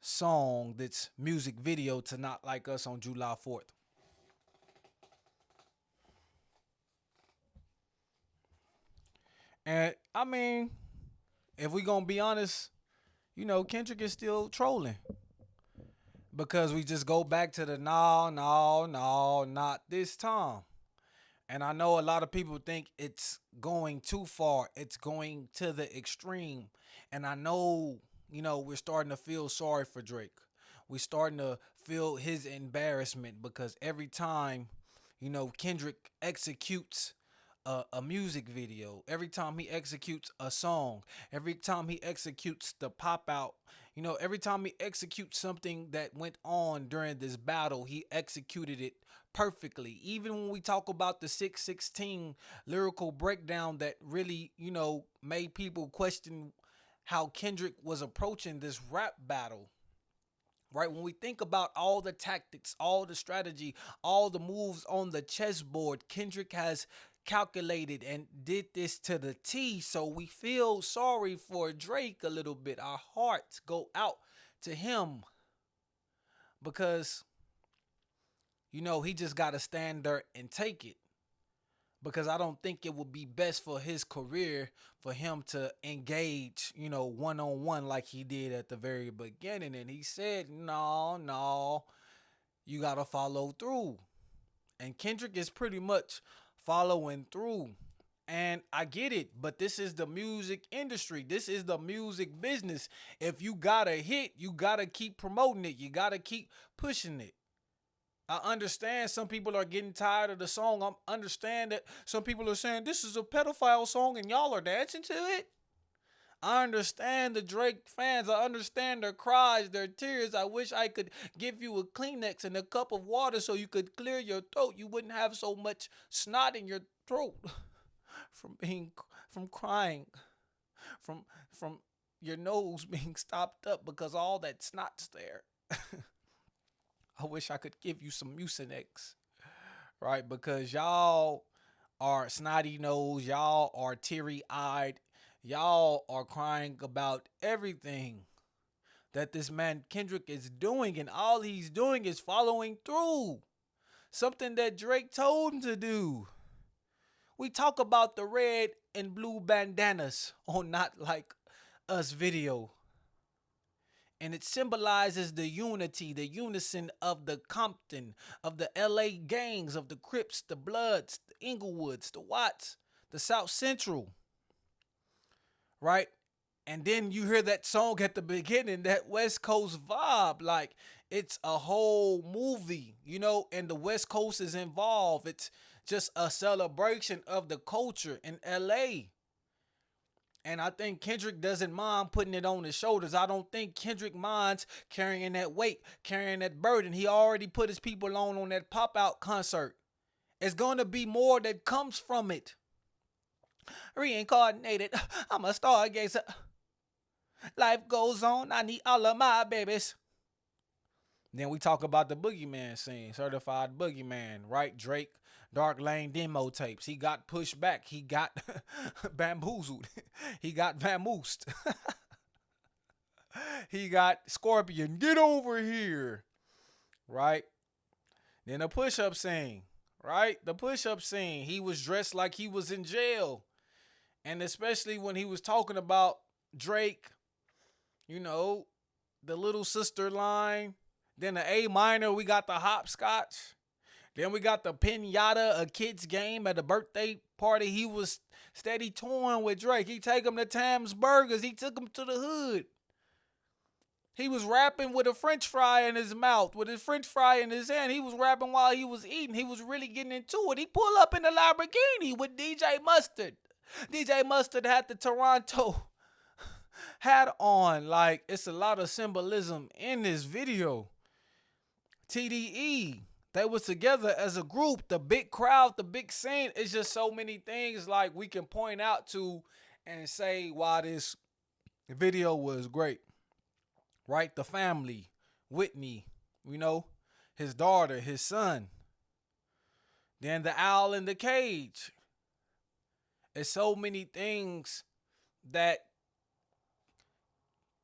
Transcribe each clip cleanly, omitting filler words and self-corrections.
song that's music video to Not Like Us on July 4th. And I mean, if we gonna be honest, Kendrick is still trolling because we just go back to the no, no, no, not this time. And I know a lot of people think it's going too far. It's going to the extreme. And I know, we're starting to feel sorry for Drake. We're starting to feel his embarrassment because every time, Kendrick executes a music video, every time he executes a song, every time he executes the pop out, every time he executes something that went on during this battle, he executed it perfectly. Even when we talk about the 616 lyrical breakdown that really, made people question how Kendrick was approaching this rap battle. Right, when we think about all the tactics, all the strategy, all the moves on the chessboard, Kendrick has calculated and did this to the T. So we feel sorry for Drake a little bit. Our hearts go out to him because he just got to stand there and take it. Because I don't think it would be best for his career for him to engage, one on one like he did at the very beginning. And he said, no, no, you got to follow through. And Kendrick is pretty much following through. And I get it, but this is the music industry. This is the music business. If you got a hit, you got to keep promoting it. You got to keep pushing it. I understand some people are getting tired of the song. I understand that some people are saying this is a pedophile song and y'all are dancing to it. I understand the Drake fans. I understand their cries, their tears. I wish I could give you a Kleenex and a cup of water so you could clear your throat. You wouldn't have so much snot in your throat from crying, from your nose being stopped up because all that snot's there. I wish I could give you some Mucinex, right? Because y'all are snotty nose, y'all are teary eyed, y'all are crying about everything that this man Kendrick is doing, and all he's doing is following through. Something that Drake told him to do. We talk about the red and blue bandanas on Not Like Us video. And it symbolizes the unity, the unison of the Compton, of the LA gangs, of the Crips, the Bloods, the Inglewoods, the Watts, the South Central, right? And then you hear that song at the beginning, that West Coast vibe, like it's a whole movie, and the West Coast is involved. It's just a celebration of the culture in LA. And I think Kendrick doesn't mind putting it on his shoulders. I don't think Kendrick minds carrying that weight, carrying that burden. He already put his people on that pop out concert. It's going to be more that comes from it. Reincarnated, I'm a stargazer. Life goes on, I need all of my babies. Then we talk about the boogeyman scene, certified boogeyman, right? Drake, Dark Lane demo tapes. He got pushed back. He got bamboozled. He got vamoosed. He got Scorpion. Get over here, right? Then the push-up scene, right? The push-up scene. He was dressed like he was in jail. And especially when he was talking about Drake, the little sister line. Then the A minor, we got the hopscotch. Then we got the pinata, a kid's game at a birthday party. He was steady touring with Drake. He take him to Tam's Burgers. He took him to the hood. He was rapping with a french fry in his mouth, with his french fry in his hand. He was rapping while he was eating. He was really getting into it. He pulled up in the Lamborghini with DJ Mustard. DJ Mustard had the Toronto hat on. Like, it's a lot of symbolism in this video. TDE, they was together as a group, the big crowd, the big scene. It's just so many things like we can point out to and say why this video was great, right? The family, Whitney, his daughter, his son. Then the owl in the cage. It's so many things that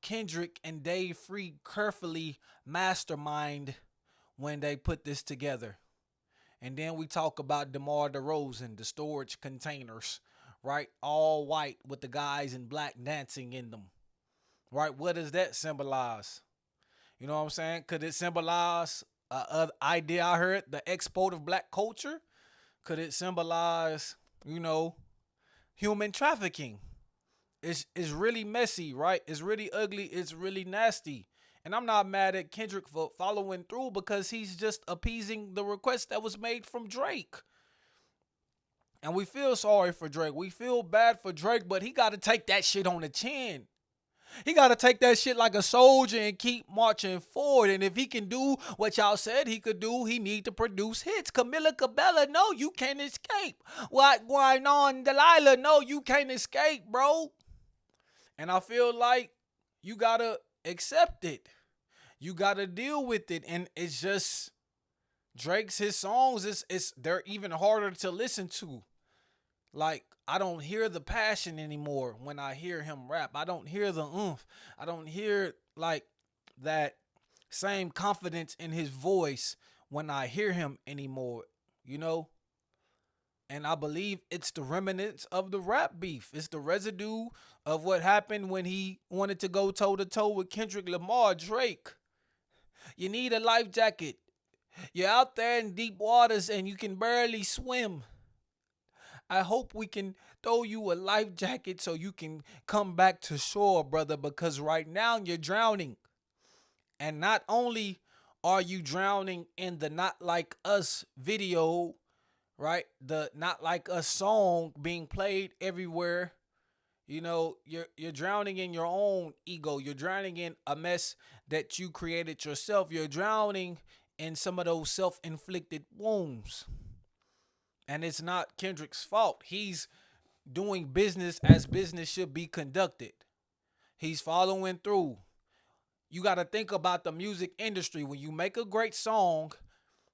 Kendrick and Dave Free carefully mastermind when they put this together. And then we talk about DeMar DeRozan, the storage containers, right? All white with the guys in black dancing in them, right? What does that symbolize? You know what I'm saying? Could it symbolize idea I heard, the export of black culture? Could it symbolize, you know, human trafficking? It's really messy, right? It's really ugly. It's really nasty. And I'm not mad at Kendrick for following through because he's just appeasing the request that was made from Drake. And we feel sorry for Drake. We feel bad for Drake, but he got to take that shit on the chin. He got to take that shit like a soldier and keep marching forward. And if he can do what y'all said he could do, he need to produce hits. Camila Cabella, no, you can't escape. What going on, Delilah? No, you can't escape, bro. And I feel like you got to accept it. You got to deal with it. And it's just his songs, they're even harder to listen to. Like, I don't hear the passion anymore when I hear him rap. I don't hear the oomph. I don't hear like that same confidence in his voice when I hear him anymore, you know? And I believe it's the remnants of the rap beef. It's the residue of what happened when he wanted to go toe to toe with Kendrick Lamar, Drake. You need a life jacket. You're out there in deep waters and you can barely swim. I hope we can throw you a life jacket so you can come back to shore, brother, because right now you're drowning. And not only are you drowning in the Not Like Us video, right? The Not Like Us song being played everywhere. You know, you're drowning in your own ego. You're drowning in a mess that you created yourself. You're drowning in some of those self-inflicted wounds. And it's not Kendrick's fault. He's doing business as business should be conducted. He's following through. You got to think about the music industry. When you make a great song,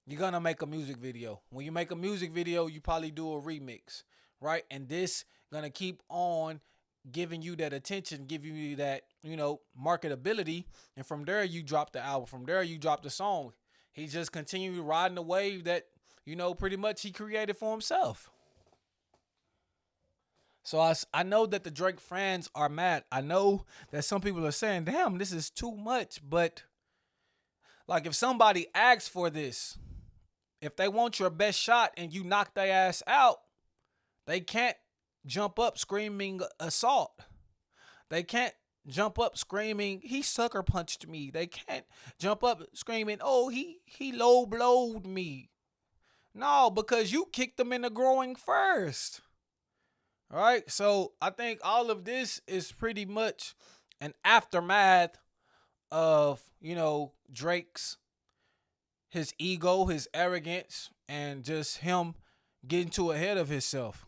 you're going to make a music video. When you make a music video, you probably do a remix, right? And this going to keep on giving you that attention, giving you that, you know, marketability. And from there, you drop the album. From there, you drop the song. He just continued riding the wave that, you know, pretty much he created for himself. So I know that the Drake fans are mad. I know that some people are saying, damn, this is too much. But like if somebody asks for this, if they want your best shot and you knock their ass out, they can't jump up screaming assault. They can't jump up screaming, he sucker punched me. They can't jump up screaming, oh, he low blowed me. No, because you kicked them in the groin first. All right. So I think all of this is pretty much an aftermath of, you know, Drake's, his ego, his arrogance, and just him getting too ahead of himself.